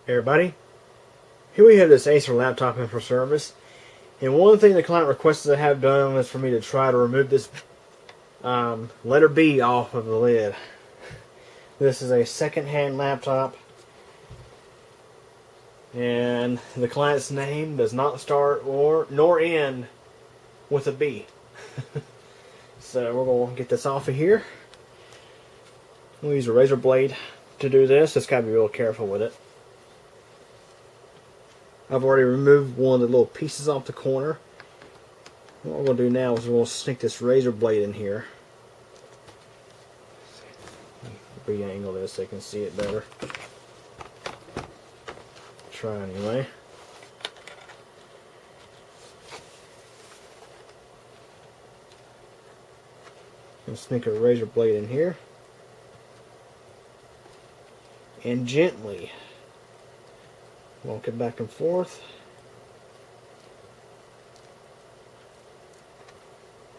Hey everybody, here we have this Acer laptop in for service, and one thing the client requested to have done was for me to try to remove this letter B off of the lid. This is a second-hand laptop, and the client's name does not start nor end with a B. So we're going to get this off of here. We'll use a razor blade to do this. Just got to be real careful with it. I've already removed one of the little pieces off the corner. What we're going to do now is we're going to sneak this razor blade in here. Re-angle this so you can see it better. Try anyway. And sneak a razor blade in here. And gently walk it back and forth.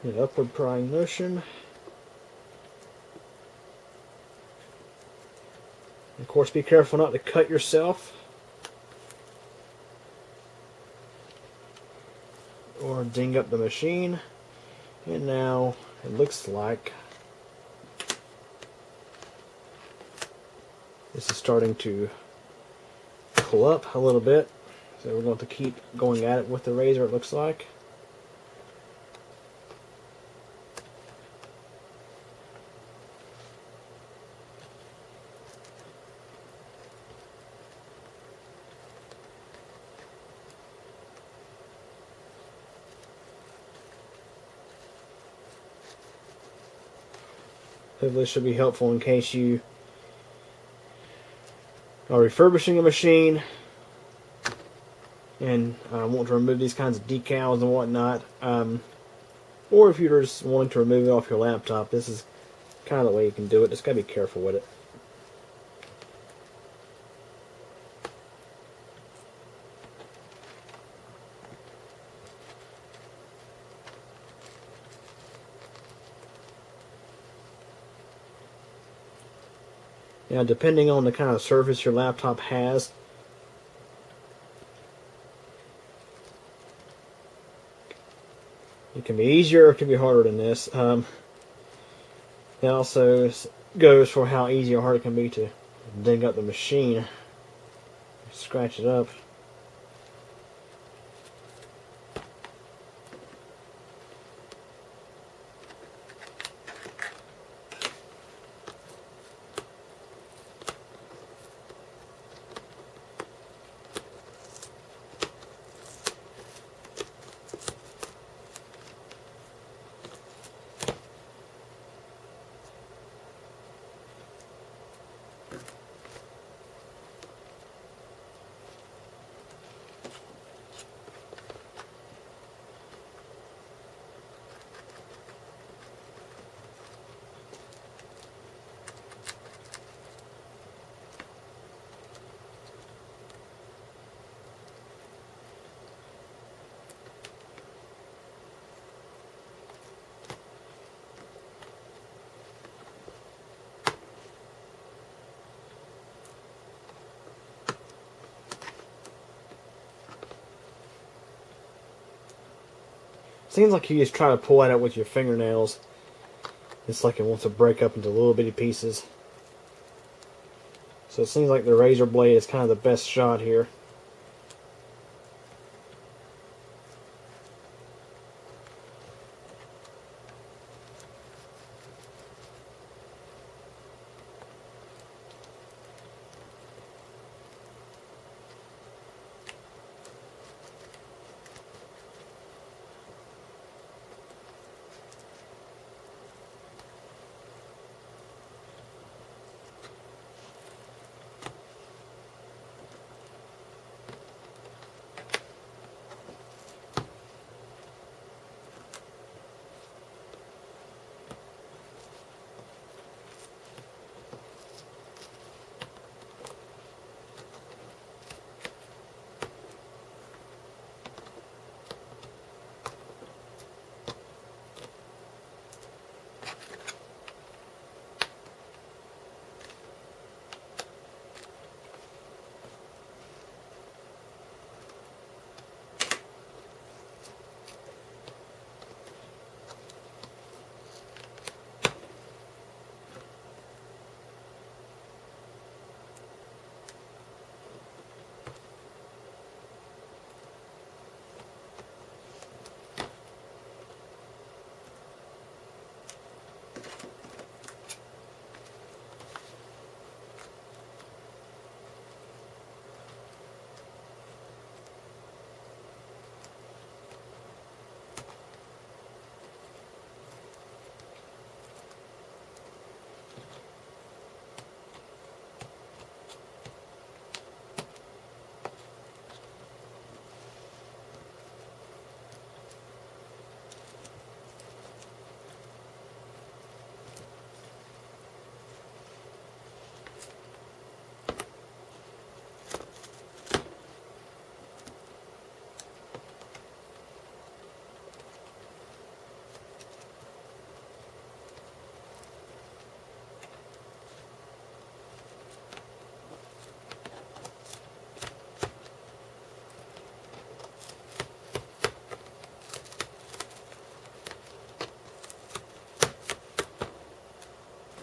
An upward prying motion. Of course, be careful not to cut yourself or ding up the machine. And now it looks like this is starting to pull up a little bit, so we're going to keep going at it with the razor, it looks like. Hopefully this should be helpful in case you are refurbishing a machine and want to remove these kinds of decals and whatnot, or if you're just wanting to remove it off your laptop. This is kind of the way you can do it. Just gotta be careful with it. Now, depending on the kind of surface your laptop has, it can be easier or it can be harder than this. That also goes for how easy or hard it can be to ding up the machine, scratch it up. Seems like you just try to pull at it with your fingernails. It's like it wants to break up into little bitty pieces. So it seems like the razor blade is kind of the best shot here.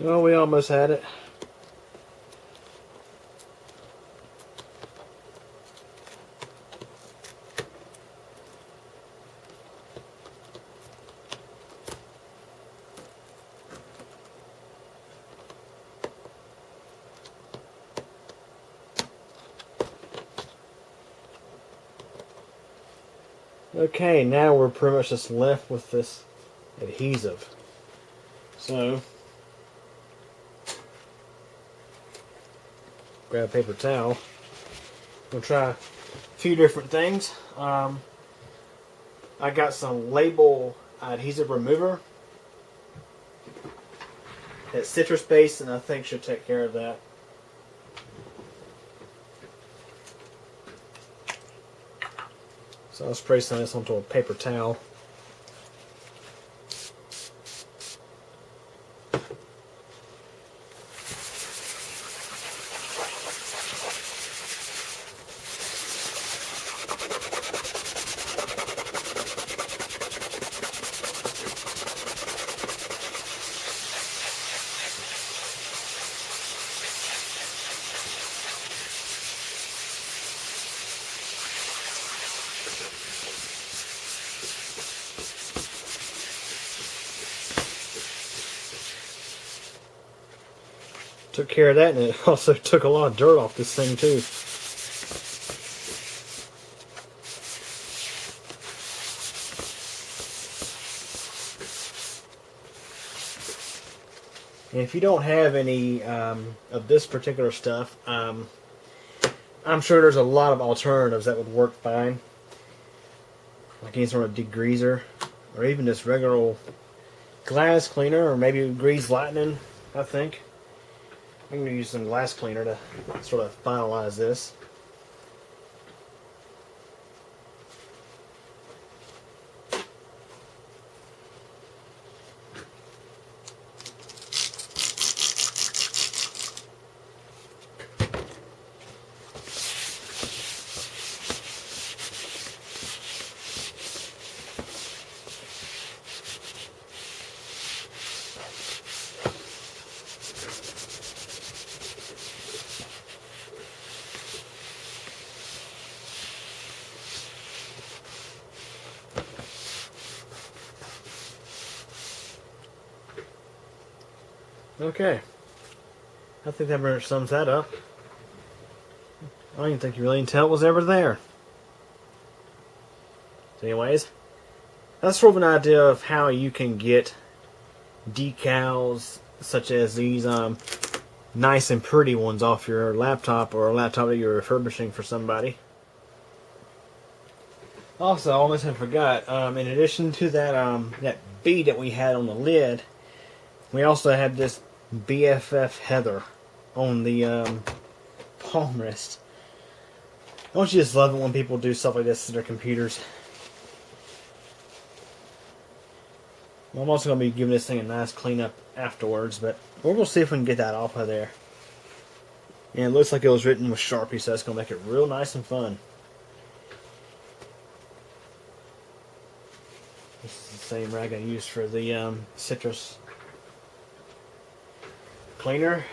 Well, we almost had it. Okay, now we're pretty much just left with this adhesive. So, grab a paper towel. We'll try a few different things. I got some label adhesive remover. It's citrus based, and I think should take care of that. So I'll spray some of this onto a paper towel. Took care of that, and it also took a lot of dirt off this thing too. And if you don't have any of this particular stuff, I'm sure there's a lot of alternatives that would work fine. Like any sort of degreaser, or even this regular old glass cleaner, or maybe grease lightning, I think. I'm going to use some glass cleaner to sort of finalize this. Okay, I think that pretty much sums that up. I don't even think you really can tell it was ever there. So anyways, that's sort of an idea of how you can get decals such as these nice and pretty ones off your laptop, or a laptop that you're refurbishing for somebody. Also, I almost had forgot, in addition to that that bead that we had on the lid, we also had this BFF Heather on the palmrest. Don't you just love it when people do stuff like this to their computers? I'm also going to be giving this thing a nice cleanup afterwards, but we're going to see if we can get that off of there. And it looks like it was written with Sharpie, so that's going to make it real nice and fun. This is the same rag I used for the citrus cleaner.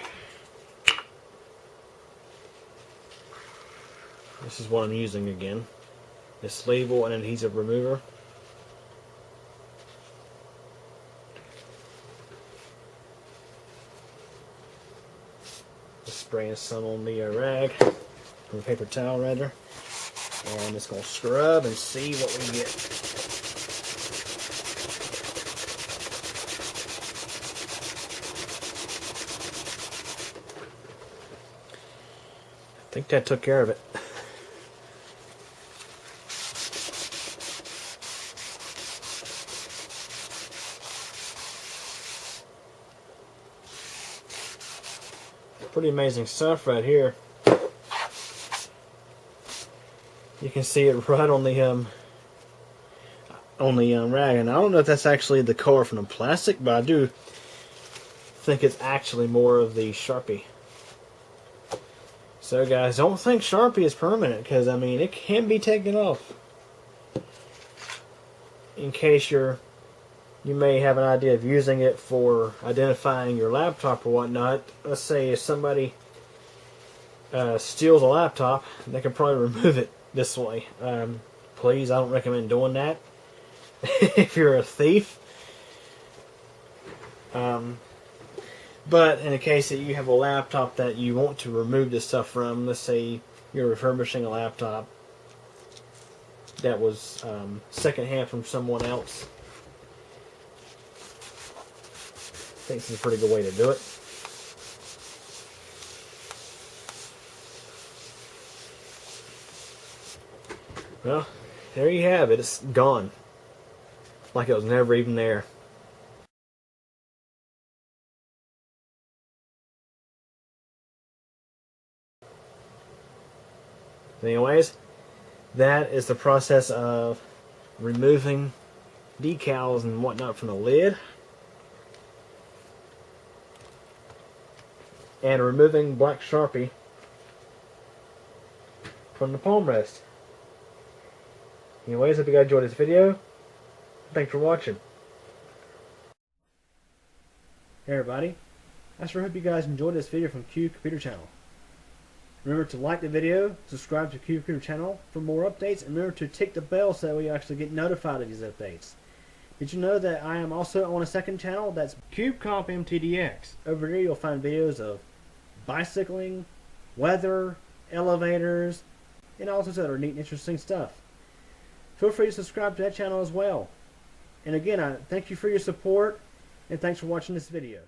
This is what I'm using again. This label and adhesive remover. Just spraying some on the rag, or a paper towel rather, and just gonna scrub and see what we get. I think that took care of it. Pretty amazing stuff right here. You can see it right on the rag, and I don't know if that's actually the color from the plastic, but I do think it's actually more of the Sharpie. So guys, don't think Sharpie is permanent, because I mean it can be taken off. In case you're You may have an idea of using it for identifying your laptop or whatnot. Let's say if somebody steals a laptop, they can probably remove it this way. Please, I don't recommend doing that if you're a thief. But in the case that you have a laptop that you want to remove this stuff from, let's say you're refurbishing a laptop that was secondhand from someone else, I think this is a pretty good way to do it. Well, there you have it. It's gone. Like it was never even there. Anyways, that is the process of removing decals and whatnot from the lid. And removing black Sharpie from the palm rest. Anyways, hope you guys enjoyed this video. Thanks for watching. Hey everybody, I sure hope you guys enjoyed this video from Q Computer Channel. Remember to like the video, subscribe to Q Computer Channel for more updates, and remember to tick the bell so that you actually get notified of these updates. Did you know that I am also on a second channel that's CubeComp MTDX? Over here you'll find videos of bicycling, weather, elevators, and all sorts of other neat and interesting stuff. Feel free to subscribe to that channel as well. And again, I thank you for your support, and thanks for watching this video.